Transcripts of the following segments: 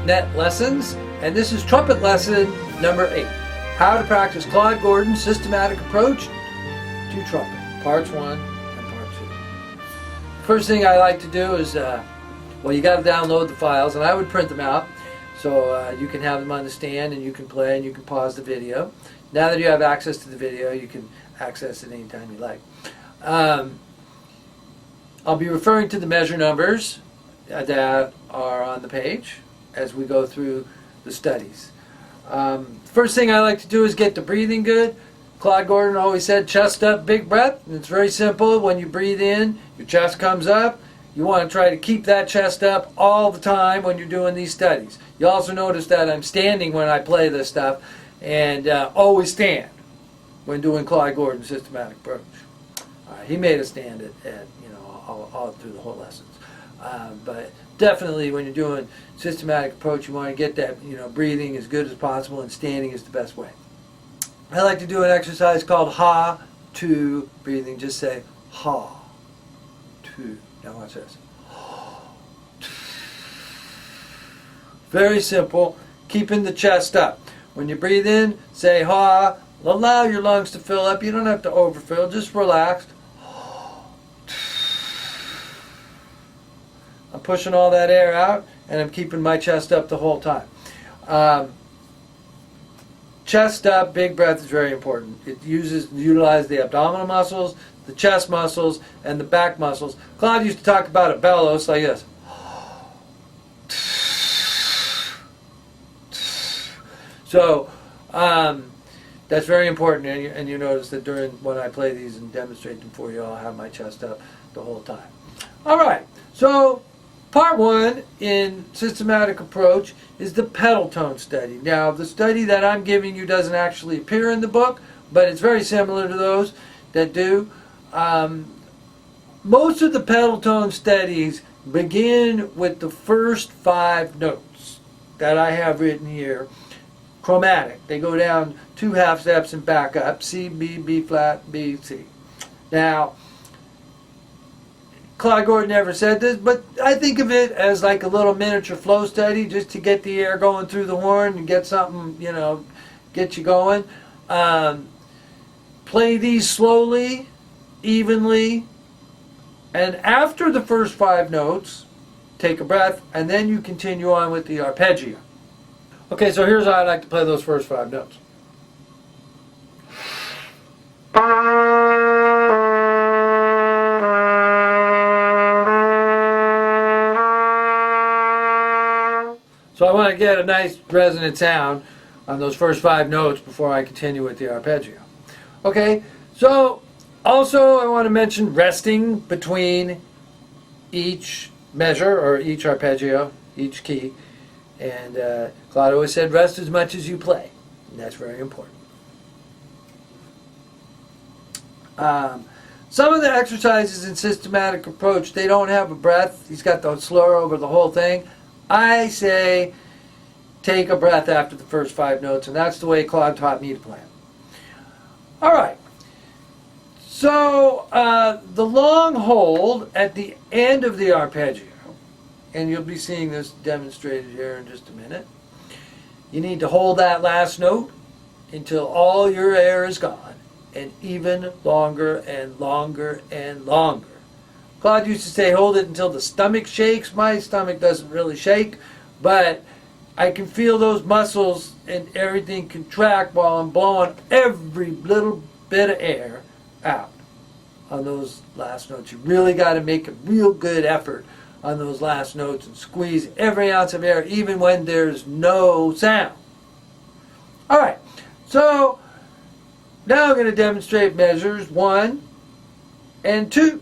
Net lessons, and this is trumpet lesson number 8. How to practice Claude Gordon's systematic approach to trumpet, parts 1 and part 2. First thing I like to do is, you got to download the files, and I would print them out so you can have them on the stand and you can play and you can pause the video. Now that you have access to the video, you can access it anytime you like. I'll be referring to the measure numbers that are on the page as we go through the studies. First thing I like to do is get the breathing good. Claude Gordon always said chest up, big breath. And it's very simple. When you breathe in, your chest comes up. You want to try to keep that chest up all the time when you're doing these studies. You also notice that I'm standing when I play this stuff, and always stand when doing Claude Gordon's systematic approach. He made us stand at all through the whole lessons. But definitely when you're doing systematic approach, you want to get that breathing as good as possible, and standing is the best way. I like to do an exercise called ha, to breathing. Just say ha, to. Now watch this. Very simple, keeping the chest up. When you breathe in, say ha, allow your lungs to fill up. You don't have to overfill, just relax. I'm pushing all that air out, and I'm keeping my chest up the whole time. Chest up, big breath is very important. It utilizes the abdominal muscles, the chest muscles, and the back muscles. Claude used to talk about a bellows like this. So that's very important, and you notice that when I play these and demonstrate them for you, I'll have my chest up the whole time. All right, so part 1 in systematic approach is the pedal tone study. Now, the study that I'm giving you doesn't actually appear in the book, but it's very similar to those that do. Most of the pedal tone studies begin with the first 5 notes that I have written here, chromatic. They go down 2 half steps and back up, C, B, B flat, B, C. Now, Claude Gordon never said this, but I think of it as like a little miniature flow study, just to get the air going through the horn and get something, get you going. Play these slowly, evenly, and after the first 5 notes, take a breath, and then you continue on with the arpeggio. Okay, so here's how I like to play those first 5 notes. So I want to get a nice resonant sound on those first 5 notes before I continue with the arpeggio. Okay, so also I want to mention resting between each measure or each arpeggio, each key. And Claude always said rest as much as you play. And that's very important. Some of the exercises in systematic approach, they don't have a breath. He's got the slur over the whole thing. I say take a breath after the first 5 notes, and that's the way Claude taught me to play it. All right. So the long hold at the end of the arpeggio, and you'll be seeing this demonstrated here in just a minute. You need to hold that last note until all your air is gone, and even longer and longer and longer. Claude used to say hold it until the stomach shakes. My stomach doesn't really shake, but I can feel those muscles and everything contract while I'm blowing every little bit of air out on those last notes. You really got to make a real good effort on those last notes and squeeze every ounce of air, even when there's no sound. All right, so now I'm going to demonstrate measures 1 and 2.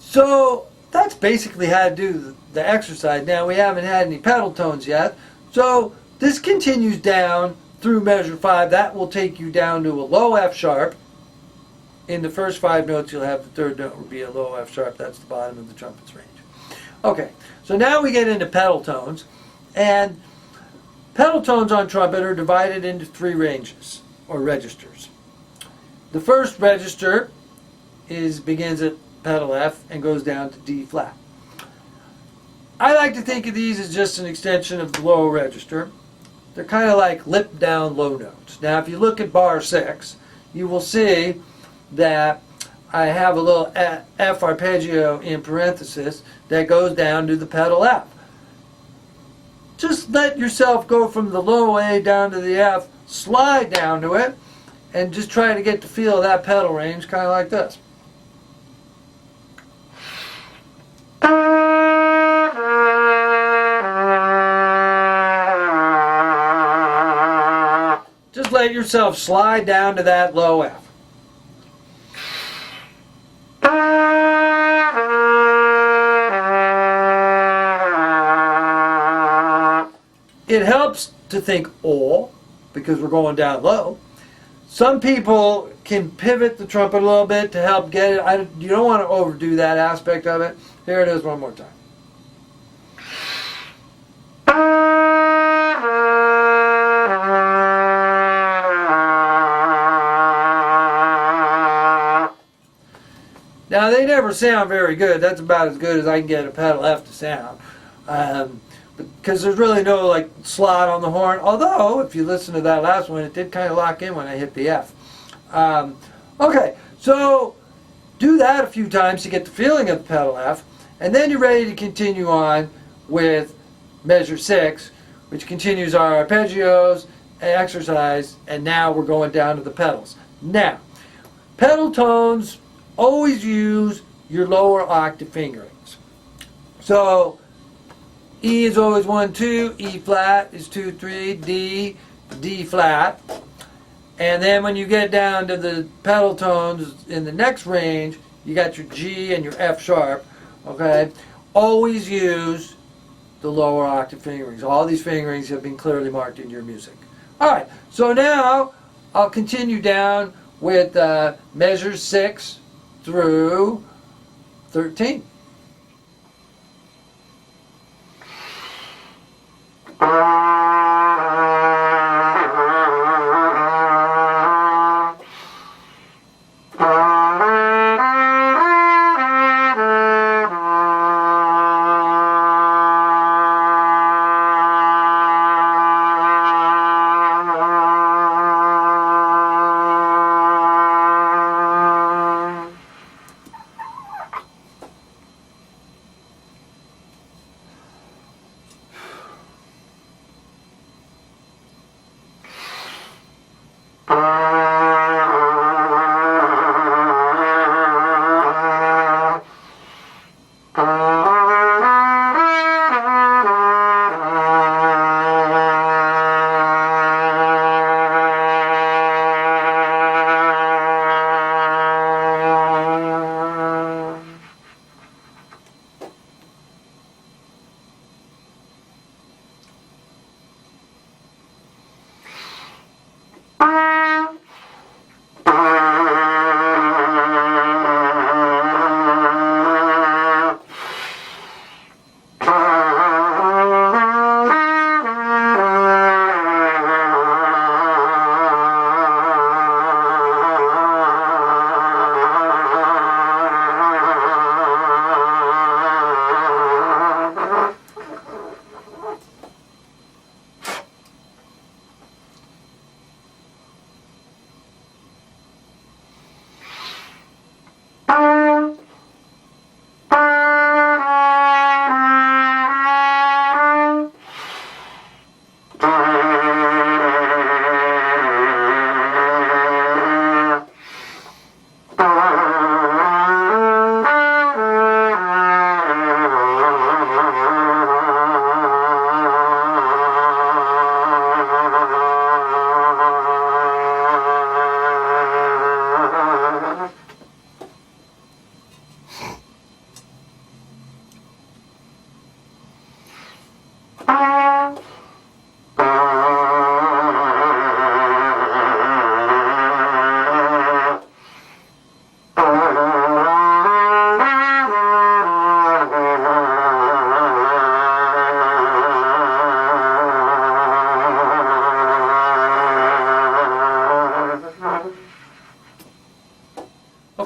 So that's basically how to do the exercise. Now we haven't had any pedal tones yet. So this continues down through measure 5. That will take you down to a low F sharp. In the first 5 notes you'll have the third note will be a low F sharp. That's the bottom of the trumpet's range. Okay, so now we get into pedal tones. And pedal tones on trumpet are divided into 3 ranges or registers. The first register begins at pedal F and goes down to D flat. I like to think of these as just an extension of the lower register. They're kind of like lip down low notes. Now if you look at bar 6, you will see that I have a little F arpeggio in parenthesis that goes down to the pedal F. Just let yourself go from the low A down to the F, slide down to it, and just try to get the feel of that pedal range, kind of like this. Just let yourself slide down to that low F. It helps to think all, because we're going down low. Some people can pivot the trumpet a little bit to help get it. You don't want to overdo that aspect of it. Here it is one more time. Now they never sound very good. That's about as good as I can get a pedal F to sound. Because there's really no like slot on the horn. Although, if you listen to that last one, it did kind of lock in when I hit the F. Okay, so do that a few times to get the feeling of the pedal F. And then you're ready to continue on with measure 6, which continues our arpeggios, exercise, and now we're going down to the pedals. Now, pedal tones, always use your lower octave fingerings. So, E is always 1, 2, E flat is 2, 3, D, D flat. And then when you get down to the pedal tones in the next range, you got your G and your F sharp, okay? Always use the lower octave fingerings. All these fingerings have been clearly marked in your music. All right, so now I'll continue down with measures 6 through 13.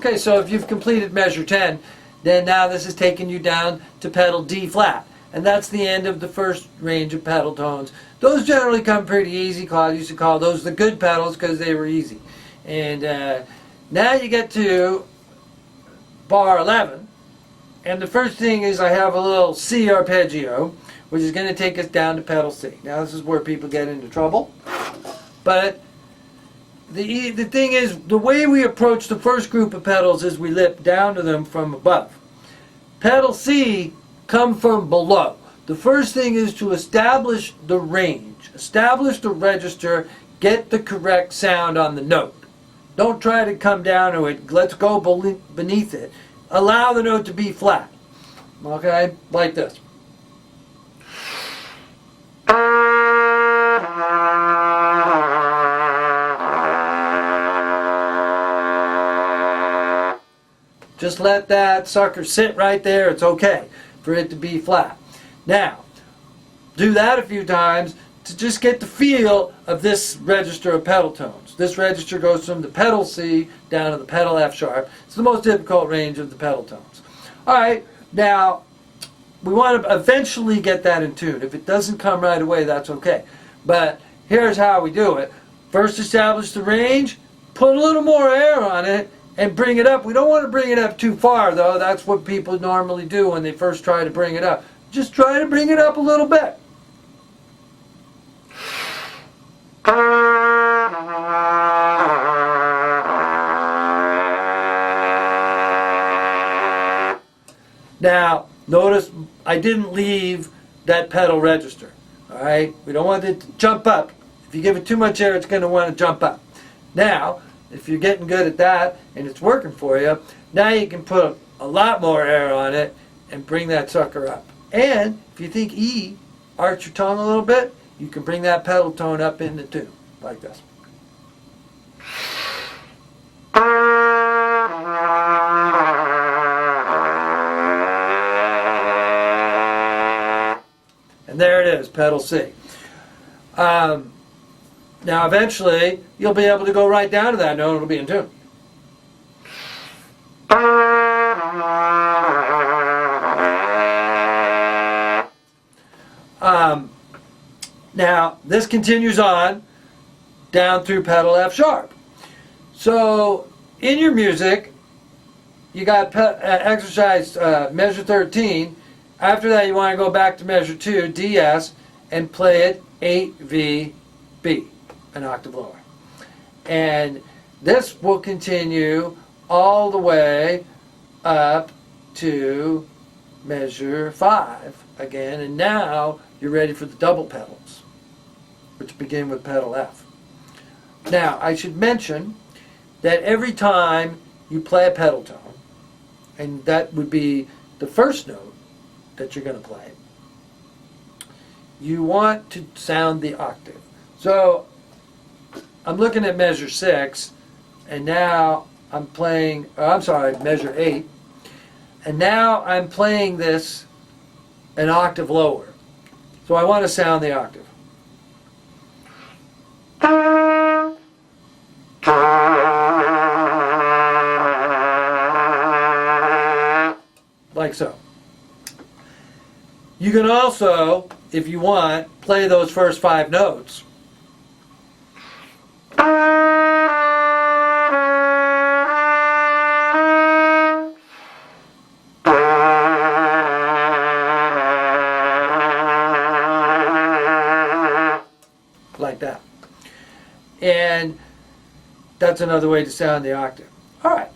Okay, so if you've completed measure 10, then now this is taking you down to pedal D flat. And that's the end of the first range of pedal tones. Those generally come pretty easy. Claude used to call those the good pedals because they were easy. And now you get to bar 11. And the first thing is I have a little C arpeggio, which is going to take us down to pedal C. Now this is where people get into trouble. But the thing is, the way we approach the first group of pedals is we lip down to them from above. Pedal C come from below. The first thing is to establish the range, establish the register, get the correct sound on the note. Don't try to come down to it. Let's go beneath it. Allow the note to be flat. Okay? Like this. Just let that sucker sit right there. It's okay for it to be flat. Now, do that a few times to just get the feel of this register of pedal tones. This register goes from the pedal C down to the pedal F sharp. It's the most difficult range of the pedal tones. All right, now we want to eventually get that in tune. If it doesn't come right away, that's okay. But here's how we do it. First, establish the range, put a little more air on it, and bring it up. We don't want to bring it up too far, though. That's what people normally do when they first try to bring it up. Just try to bring it up a little bit. Now, notice I didn't leave that pedal register. All right? We don't want it to jump up. If you give it too much air, it's going to want to jump up. Now, if you're getting good at that and it's working for you, now you can put a lot more air on it and bring that sucker up. And if you think E, arch your tongue a little bit, you can bring that pedal tone up into tune, like this. And there it is, pedal C. Now eventually, you'll be able to go right down to that note and it'll be in tune. Now, this continues on down through pedal F sharp. So, in your music, you got exercise measure 13. After that, you want to go back to measure 2, DS, and play it 8V B, an octave lower. And this will continue all the way up to measure 5 again. And now you're ready for the double pedals, which begin with pedal F. Now, I should mention that every time you play a pedal tone, and that would be the first note that you're going to play, you want to sound the octave. So, I'm looking at measure 6, and now I'm playing, measure 8, and now I'm playing this an octave lower. So I want to sound the octave. Like so. You can also, if you want, play those first 5 notes. Like that. And that's another way to sound the octave. Alright.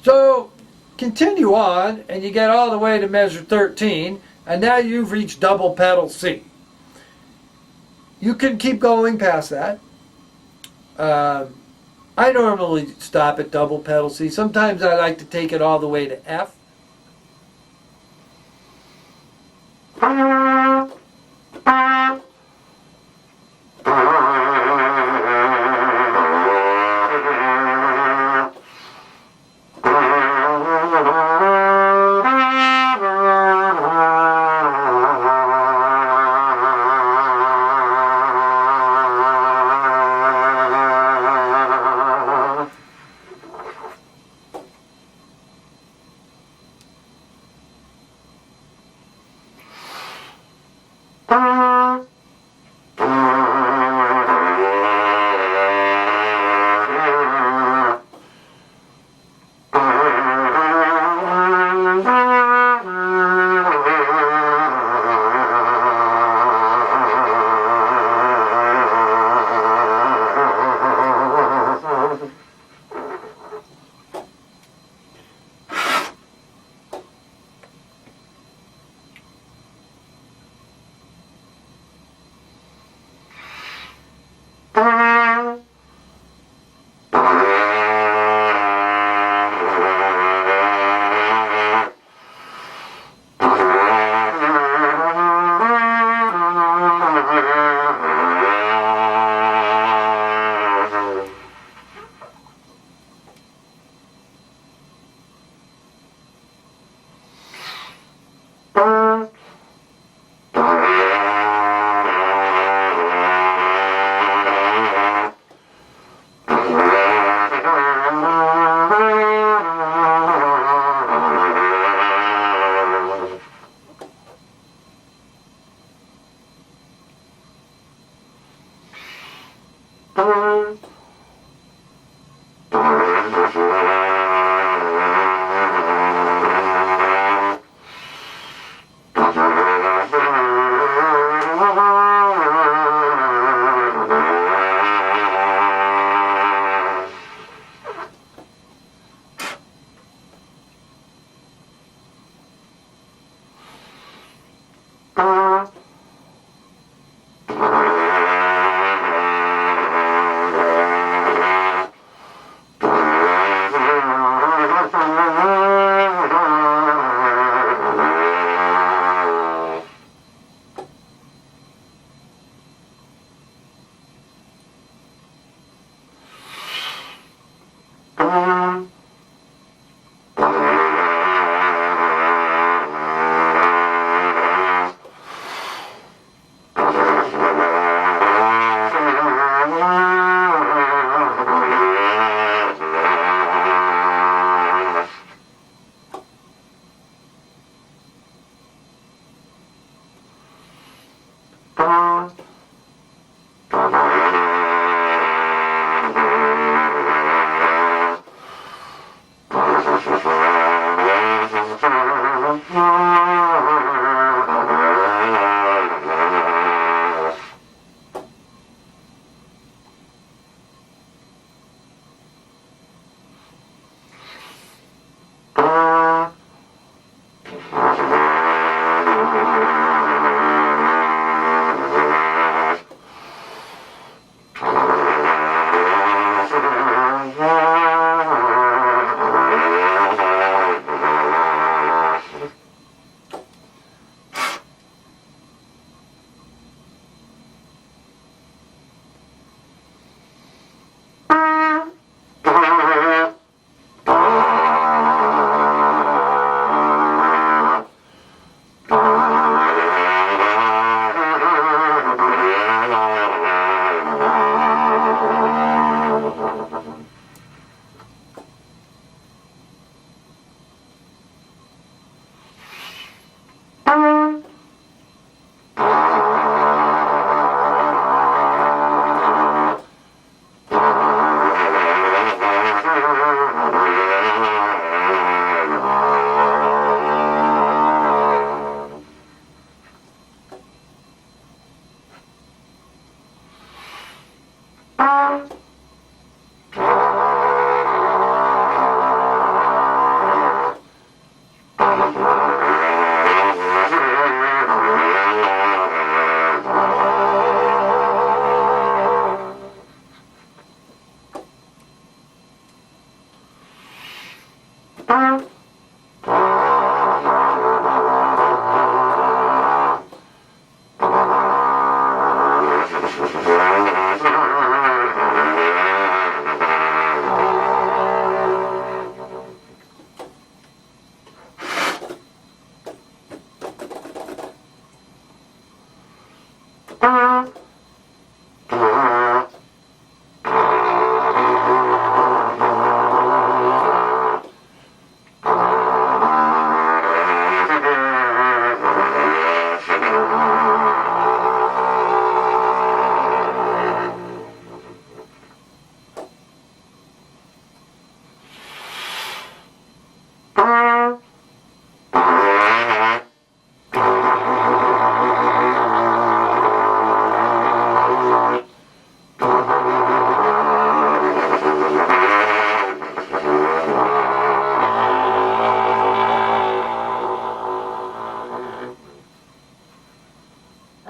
So continue on and you get all the way to measure 13 and now you've reached double pedal C. You can keep going past that. I normally stop at double pedal C. Sometimes I like to take it all the way to F.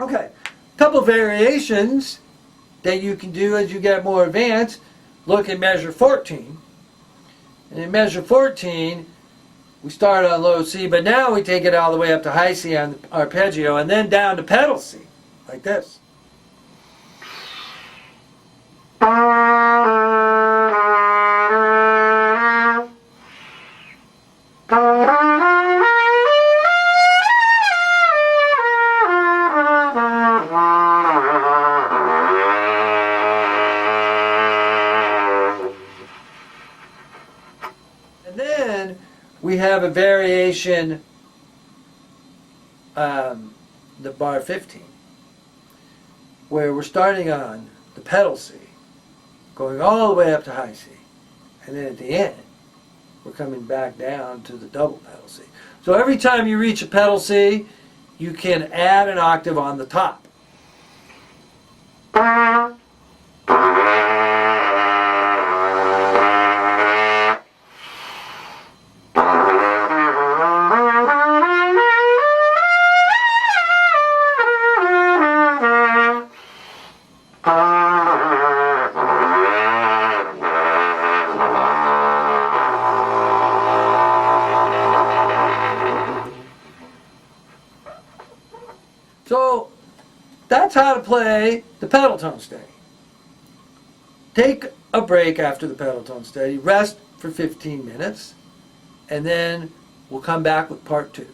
Okay, couple variations that you can do as you get more advanced. Look at measure 14. And in measure 14, we start on low C, but now we take it all the way up to high C on the arpeggio, and then down to pedal C, like this. And then we have a variation, the bar 15, where we're starting on the pedal C, going all the way up to high C. And then at the end, we're coming back down to the double pedal C. So every time you reach a pedal C, you can add an octave on the top. So that's how to play the pedal tone steady. Take a break after the pedal tone steady, rest for 15 minutes, and then we'll come back with part 2.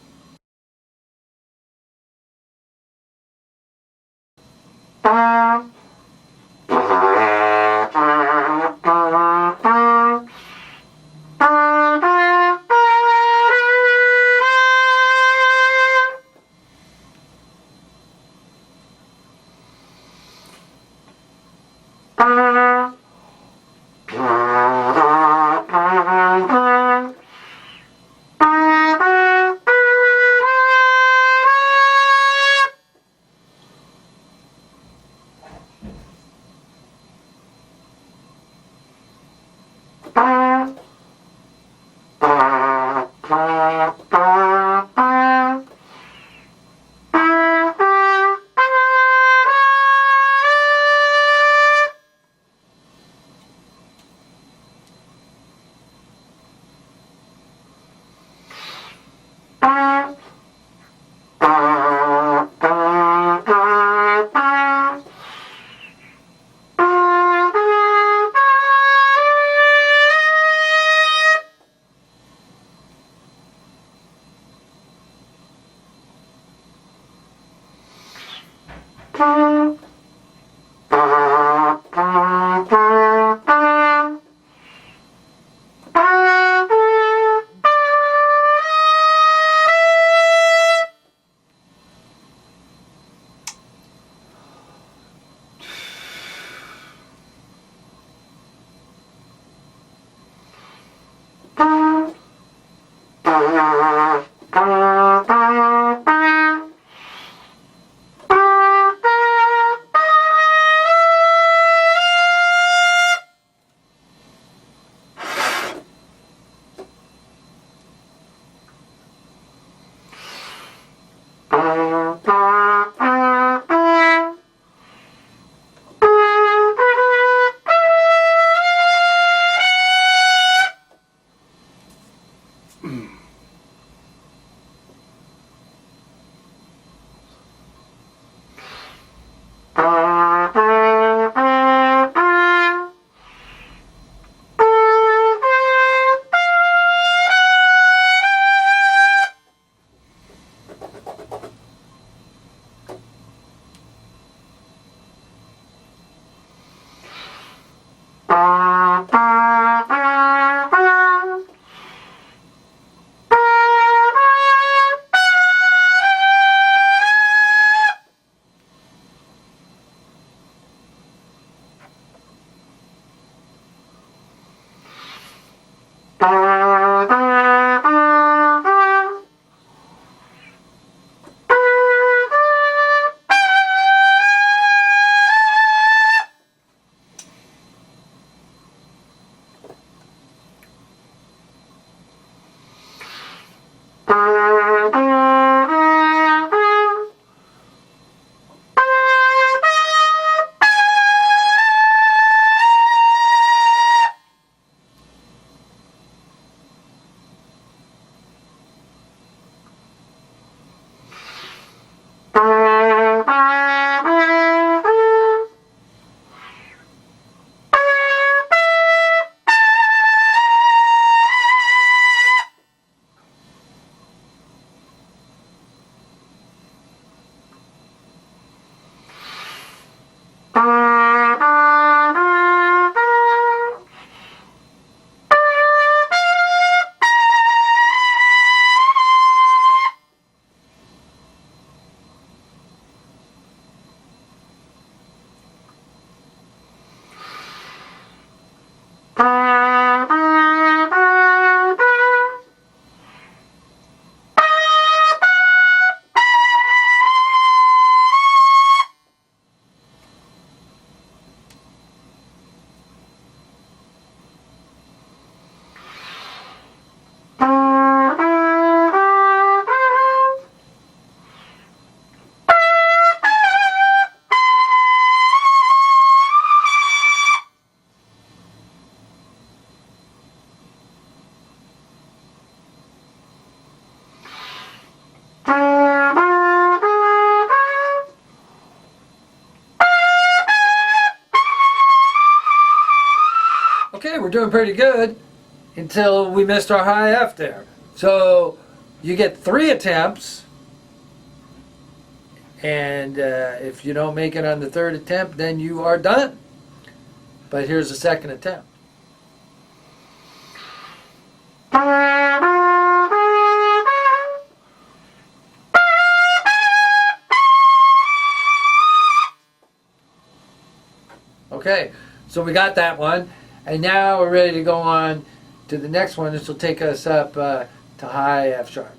doing pretty good until we missed our high F there. So you get 3 attempts, and if you don't make it on the 3rd attempt, then you are done. But here's the 2nd attempt. Okay, so we got that one, and now we're ready to go on to the next one. This will take us up to high F sharp.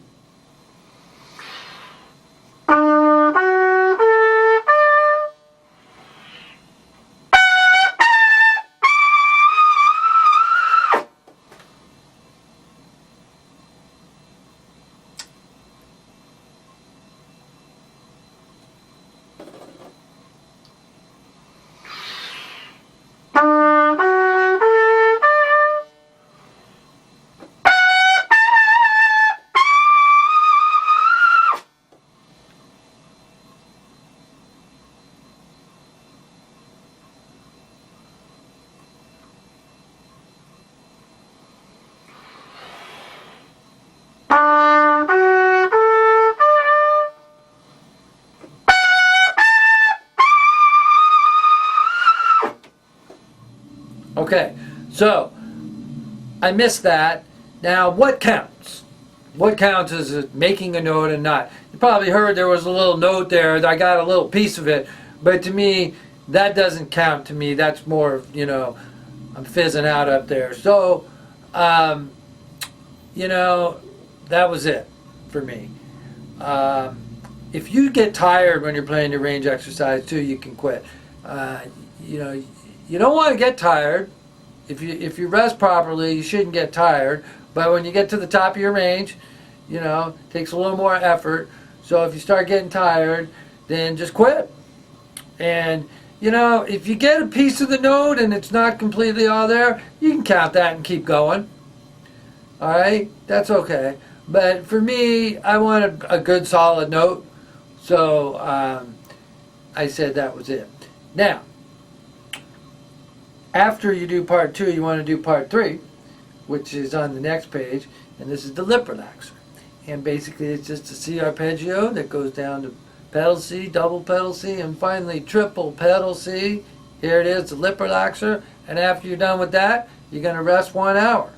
Okay, so I missed that. Now, what counts? What counts is it making a note and not? You probably heard there was a little note there. I got a little piece of it, but to me, that doesn't count to me. That's more, I'm fizzing out up there. So, that was it for me. If you get tired when you're playing your range exercise too, you can quit. You don't want to get tired. If you rest properly, you shouldn't get tired. But when you get to the top of your range, it takes a little more effort. So if you start getting tired, then just quit. And if you get a piece of the note and it's not completely all there, you can count that and keep going. All right, that's okay. But for me, I wanted a good solid note, so I said that was it. Now, after you do part 2, you want to do part 3, which is on the next page, and this is the lip relaxer. And basically it's just a C arpeggio that goes down to pedal C, double pedal C, and finally triple pedal C. Here it is, the lip relaxer, and after you're done with that, you're going to rest 1 hour.